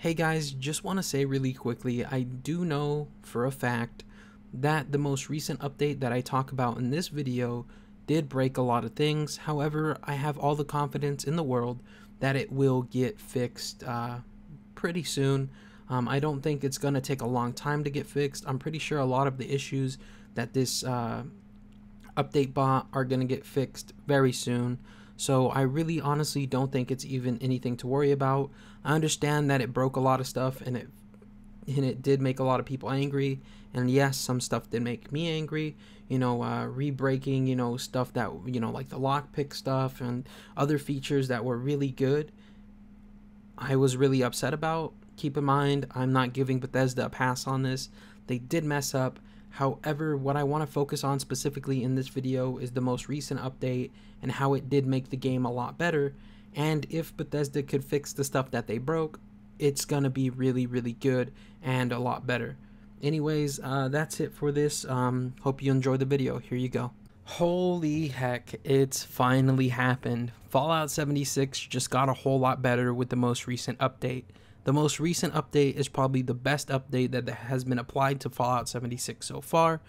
Hey guys, just want to say really quickly, I do know for a fact that the most recent update that I talk about in this video did break a lot of things. However, I have all the confidence in the world that it will get fixed pretty soon. I don't think it's going to take a long time to get fixed. I'm pretty sure a lot of the issues that this update bot are going to get fixed very soon. So I really honestly don't think it's even anything to worry about. I understand that it broke a lot of stuff and it did make a lot of people angry. And yes, some stuff did make me angry. Re-breaking, stuff that, like the lockpick stuff and other features that were really good. I was really upset about. Keep in mind, I'm not giving Bethesda a pass on this. They did mess up. However, what I want to focus on specifically in this video is the most recent update and how it did make the game a lot better. And if Bethesda could fix the stuff that they broke, it's going to be really, really good and a lot better. Anyways, that's it for this. Hope you enjoy the video. Here you go. Holy heck, it's finally happened. Fallout 76 just got a whole lot better with the most recent update. The most recent update is probably the best update that has been applied to Fallout 76 so far.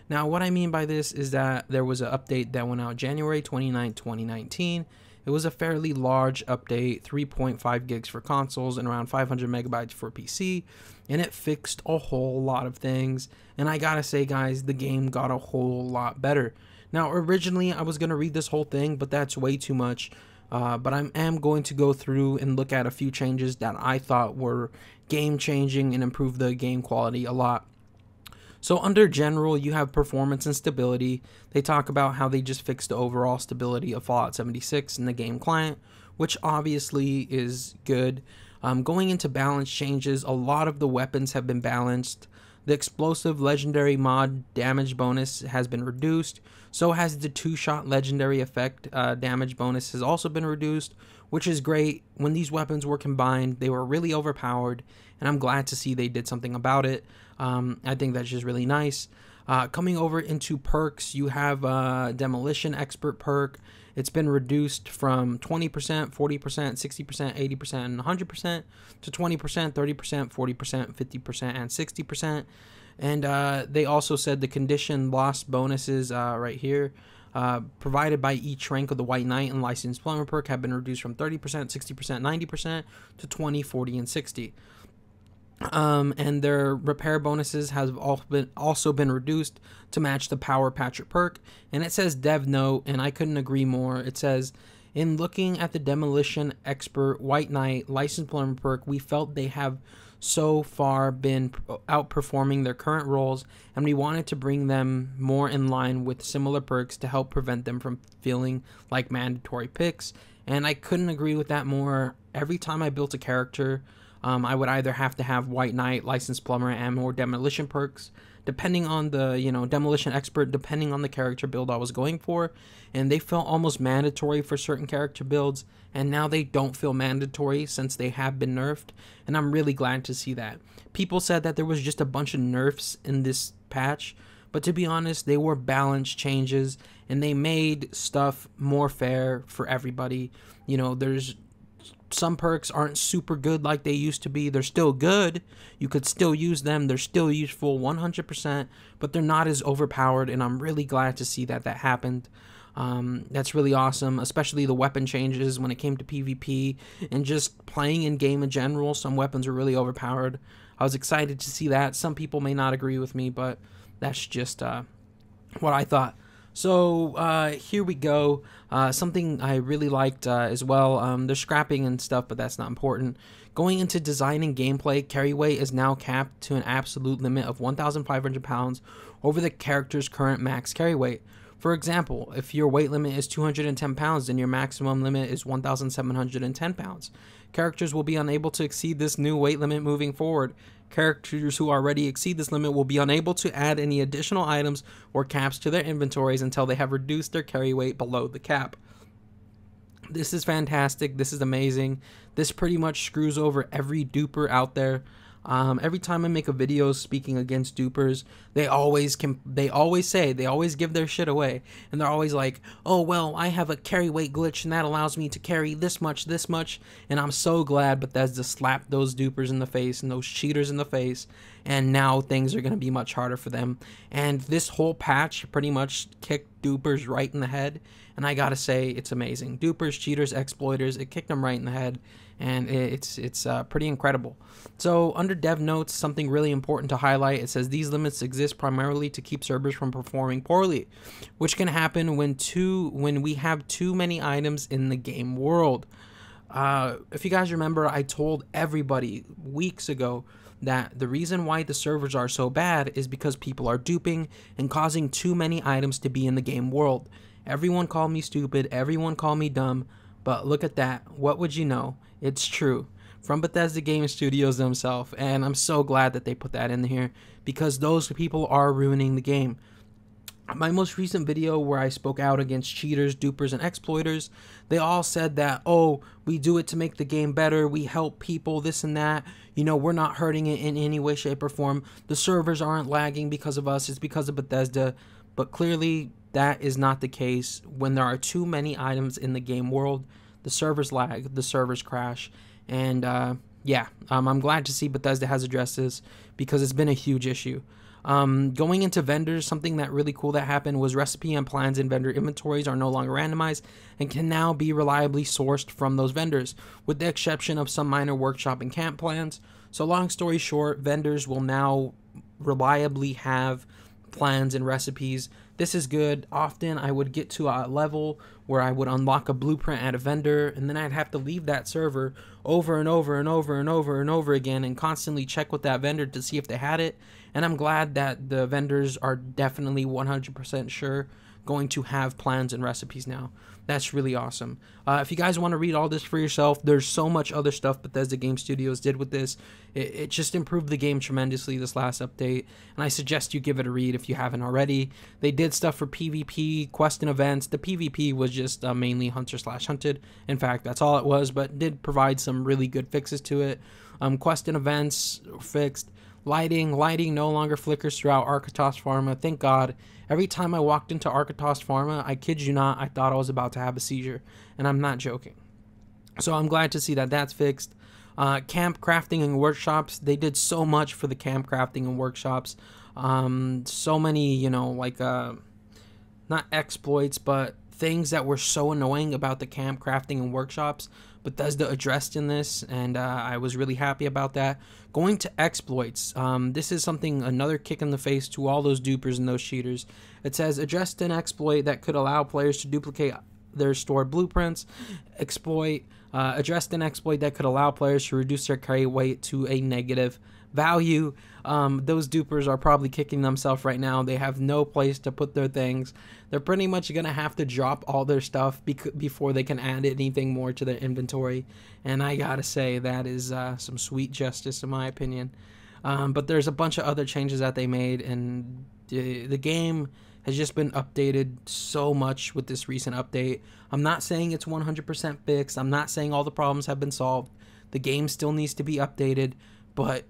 Now, what I mean by this is that there was an update that went out January 29, 2019. It was a fairly large update, 3.5 gigs for consoles and around 500 megabytes for PC, and it fixed a whole lot of things. And I gotta say, guys, the game got a whole lot better. Now, originally, I was gonna read this whole thing, but that's way too much. But I am going to go through and look at a few changes that I thought were game-changing and improved the game quality a lot. So under general, you have performance and stability. They talk about how they just fixed the overall stability of Fallout 76 in the game client, which obviously is good. Going into balance changes, a lot of the weapons have been balanced. The explosive legendary mod damage bonus has been reduced. So has the two-shot legendary effect damage bonus has also been reduced, which is great. When these weapons were combined, they were really overpowered, and I'm glad to see they did something about it. I think that's just really nice. Coming over into perks, you have Demolition Expert perk. It's been reduced from 20%, 40%, 60%, 80%, and 100% to 20%, 30%, 40%, 50%, and 60%. And they also said the condition loss bonuses right here provided by each rank of the White Knight and Licensed Plumber perk have been reduced from 30%, 60%, 90% to 20, 40, and 60. And their repair bonuses have also been reduced to match the Power Patcher perk. And it says dev note, and I couldn't agree more. It says, in looking at the Demolition Expert White Knight Licensed Plumber perk, we felt they have so far been outperforming their current roles, and we wanted to bring them more in line with similar perks to help prevent them from feeling like mandatory picks. And I couldn't agree with that more. Every time I built a character, I would either have to have White Knight, Licensed Plumber, and more Demolition perks, depending on the, Demolition Expert, depending on the character build I was going for. And they felt almost mandatory for certain character builds, and now they don't feel mandatory since they have been nerfed, and I'm really glad to see that. People said that there was just a bunch of nerfs in this patch, but to be honest, they were balanced changes, and they made stuff more fair for everybody. There's some perks aren't super good like they used to be. They're still good. You could still use them. They're still useful 100%, but they're not as overpowered, and I'm really glad to see that happened. That's really awesome, especially the weapon changes when it came to PvP and just playing in game in general. Some weapons are really overpowered. I was excited to see that. Some people may not agree with me, but that's just what I thought. So here we go. Something I really liked as well. There's scrapping and stuff, but that's not important. Going into design and gameplay, carry weight is now capped to an absolute limit of 1,500 pounds over the character's current max carry weight. For example, if your weight limit is 210 pounds, then your maximum limit is 1,710 pounds. Characters will be unable to exceed this new weight limit moving forward. Characters who already exceed this limit will be unable to add any additional items or caps to their inventories until they have reduced their carry weight below the cap. This is fantastic. This is amazing. This pretty much screws over every duper out there. Every time I make a video speaking against dupers, they always give their shit away, and they're always like, oh well, I have a carry weight glitch and that allows me to carry this much, and I'm so glad Bethesda slapped those dupers in the face and those cheaters in the face, and now things are going to be much harder for them. And this whole patch pretty much kicked dupers right in the head, and I gotta say, it's amazing. Dupers, cheaters, exploiters, it kicked them right in the head, and it's pretty incredible. So under dev notes, something really important to highlight, it says these limits exist primarily to keep servers from performing poorly, which can happen when we have too many items in the game world. If you guys remember, I told everybody weeks ago that the reason why the servers are so bad is because people are duping and causing too many items to be in the game world. Everyone called me stupid, everyone called me dumb, but look at that. What would you know? It's true. From Bethesda Game Studios themselves, and I'm so glad that they put that in here because those people are ruining the game. My most recent video where I spoke out against cheaters, dupers, and exploiters, they all said that, oh, we do it to make the game better, we help people, this and that, you know, we're not hurting it in any way, shape, or form, the servers aren't lagging because of us, it's because of Bethesda. But clearly that is not the case. When there are too many items in the game world, the servers lag, the servers crash, and I'm glad to see Bethesda has addressed this because it's been a huge issue. Going into vendors, something that really cool that happened was recipe and plans in vendor inventories are no longer randomized and can now be reliably sourced from those vendors, with the exception of some minor workshop and camp plans. So long story short, vendors will now reliably have plans and recipes. This is good. Often I would get to a level where I would unlock a blueprint at a vendor, and then I'd have to leave that server over and over and over and over and over again and constantly check with that vendor to see if they had it. And I'm glad that the vendors are definitely 100% sure going to have plans and recipes now. That's really awesome. If you guys want to read all this for yourself, there's so much other stuff Bethesda Game Studios did with this. It just improved the game tremendously this last update, and I suggest you give it a read if you haven't already. They did stuff for PvP, quest and events. The PvP was just mainly hunter/hunted. In fact, that's all it was, but did provide some really good fixes to it. Quest and events fixed. Lighting no longer flickers throughout Architos Pharma. Thank God. Every time I walked into Architos Pharma, I kid you not, I thought I was about to have a seizure. And I'm not joking. So I'm glad to see that that's fixed. Camp crafting and workshops. They did so much for the camp crafting and workshops. So many, you know, like, not exploits, but things that were so annoying about the camp crafting and workshops. Bethesda addressed in this, and I was really happy about that. Going to exploits, this is another kick in the face to all those dupers and those cheaters. It says addressed an exploit that could allow players to duplicate their stored blueprints. Addressed an exploit that could allow players to reduce their carry weight to a negative value. Those dupers are probably kicking themselves right now. They have no place to put their things. They're pretty much going to have to drop all their stuff before they can add anything more to their inventory. And I gotta say, that is some sweet justice in my opinion. But there's a bunch of other changes that they made, and the game has just been updated so much with this recent update. I'm not saying it's 100% fixed. I'm not saying all the problems have been solved. The game still needs to be updated. But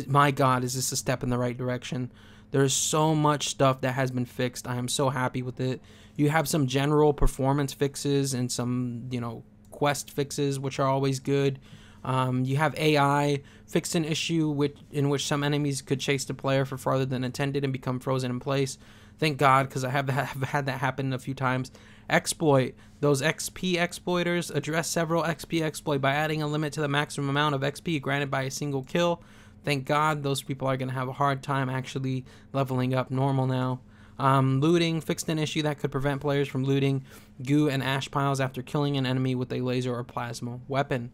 my God, is this a step in the right direction? There's so much stuff that has been fixed. I am so happy with it. You have some general performance fixes and some, you know, quest fixes, which are always good. You have AI fixed an issue in which some enemies could chase the player for farther than intended and become frozen in place. Thank God, because I have had that happen a few times. Exploit. Those XP exploiters address several XP exploit by adding a limit to the maximum amount of XP granted by a single kill. Thank God, those people are going to have a hard time actually leveling up normal now. Looting. Fixed an issue that could prevent players from looting goo and ash piles after killing an enemy with a laser or plasma weapon.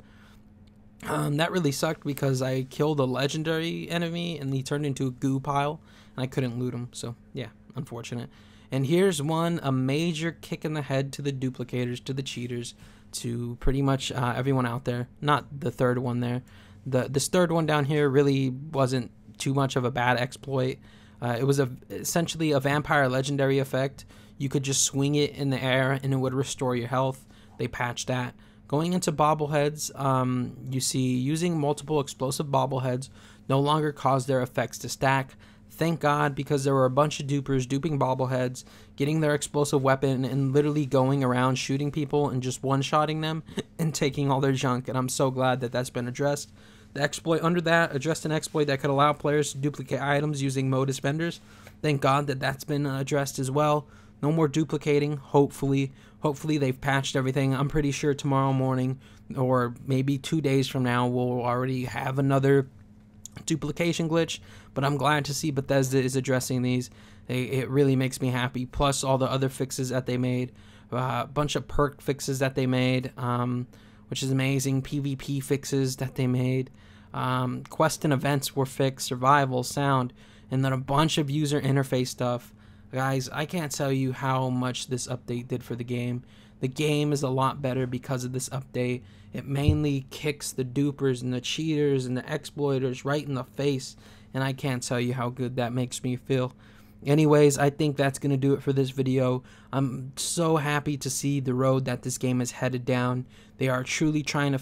That really sucked because I killed a legendary enemy and he turned into a goo pile and I couldn't loot him. So yeah, unfortunate. And here's a major kick in the head to the duplicators, to the cheaters, to pretty much everyone out there. Not the third one there. This third one down here really wasn't too much of a bad exploit. It was essentially a vampire legendary effect. You could just swing it in the air and it would restore your health. They patched that. Going into bobbleheads, you see using multiple explosive bobbleheads no longer cause their effects to stack. Thank God, because there were a bunch of dupers duping bobbleheads, getting their explosive weapon, and literally going around shooting people and just one-shotting them and taking all their junk, and I'm so glad that that's been addressed. The exploit under that addressed an exploit that could allow players to duplicate items using modus vendors. Thank God that that's been addressed as well. No more duplicating, hopefully. Hopefully they've patched everything. I'm pretty sure tomorrow morning or maybe 2 days from now we'll already have another duplication glitch, but I'm glad to see Bethesda is addressing these. It really makes me happy. Plus all the other fixes that they made, a bunch of perk fixes that they made, which is amazing. PvP fixes that they made, quest and events were fixed, survival, sound, and then a bunch of user interface stuff. Guys, I can't tell you how much this update did for the game. The game is a lot better because of this update. It mainly kicks the dupers and the cheaters and the exploiters right in the face, and I can't tell you how good that makes me feel. Anyways, I think that's going to do it for this video. I'm so happy to see the road that this game is headed down. They are truly trying to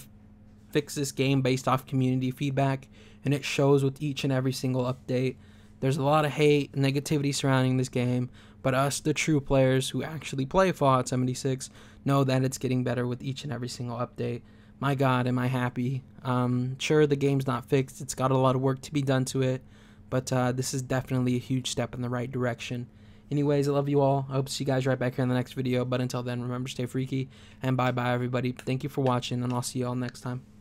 fix this game based off community feedback, and it shows with each and every single update. There's a lot of hate and negativity surrounding this game, but us, the true players who actually play Fallout 76, know that it's getting better with each and every single update. My God, am I happy. Sure, the game's not fixed. It's got a lot of work to be done to it, but this is definitely a huge step in the right direction. Anyways, I love you all. I hope to see you guys right back here in the next video, but until then, remember, stay freaky, and bye-bye, everybody. Thank you for watching, and I'll see you all next time.